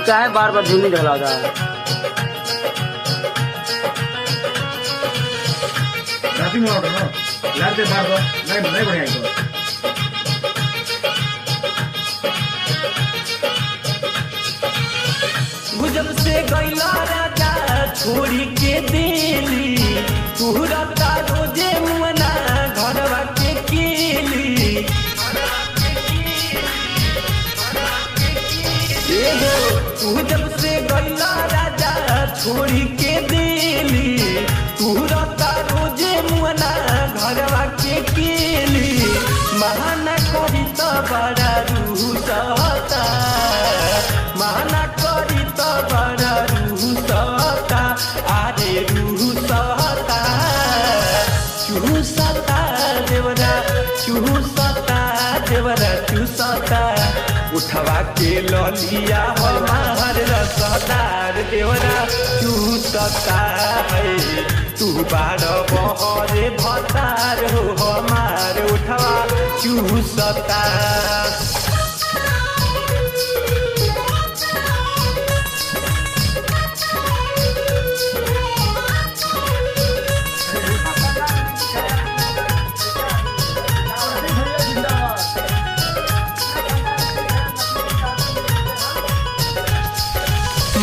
क्या है बार बार झुंडी ढला रहा है। राती में ऑर्डर ना लाते बार बार नहीं बढ़िया इनको गुजर से गैला राजा छोड़ी के दिली पूरा रोजे मुना घरवा के केली गुजर से गैला राजा छोड़ी के दिली पूरा रोजे मुना घरवा के केली महाना करी तो बड़ा रूसता महाना करी तो बड़ा रूसता अरे रूसता चूसता देवरा चूसता देवरा चूसता उठवा के ललिया हमार रसदार देवरा चूसता है तू बाड़ बहरे भतार हो हमार उठवा चूसता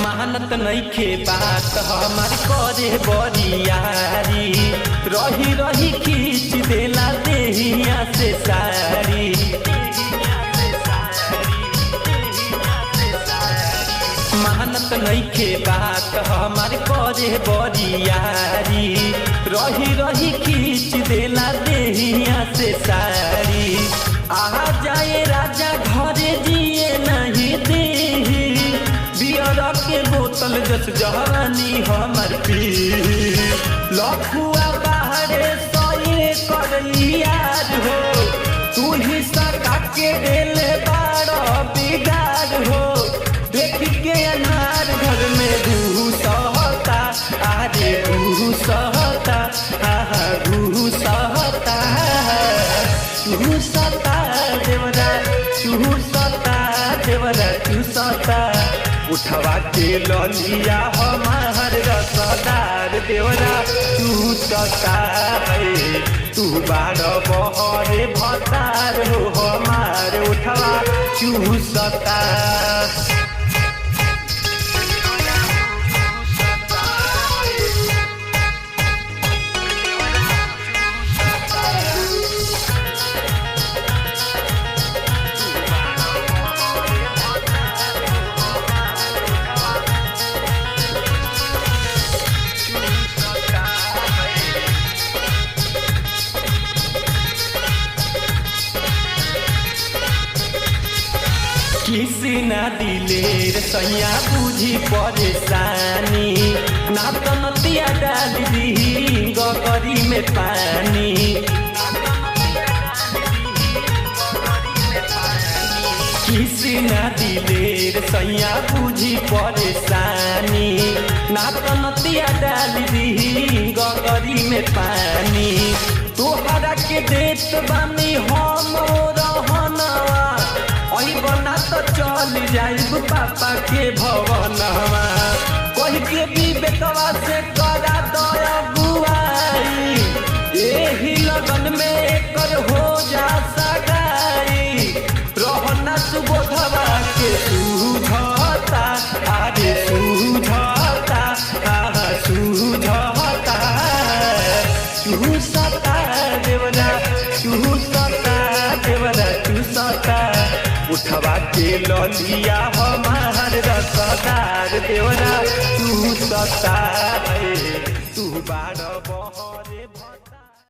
मानत नइखे बात हमार करे बरियारी रही रही खींच देला देहिया से सारी मानत नइखे बात हमार करे बरियारी रही रही खींच देला देहिया से सारी आ जाए राजा घरे जिए नहीं देही बियर के बोतल जस जवानी हमर पी लखुआ बाहरे सोए करलियार हो तू ही सका के देले बाड़ बिगाड़ हो देख के अनार घर में घूसता अरे घूसता घूसता घूसता देवरा चूसता देवरा चूसता उठवा के ललिया हमार रसदार देवरा चूसता है तू बाड़ बहरे भतार हो हमार उठवा चूसता किसी ना दिलेर सैया बुझी परेशानी ना तो नदिया डाल दी गगरी में पानी किसी ना दिलेर सैया बुझी परेशानी ना तो नदिया डाल दी गगरी में पानी तोहरा के देत बानी हम रहनवा बना तो चल जाइब पापा के भवनवा कोई के भी बेटवा से करा दया बुआई एही लगन में एकर हो जा सगाई रहना सुबोधवा के सुझता अरे सुझता सुझता चूसता देवरा चूसता देवरा चूसता उठवा के ललिया हमार रसदार देवरा चूसता है तू बाड़ बहरे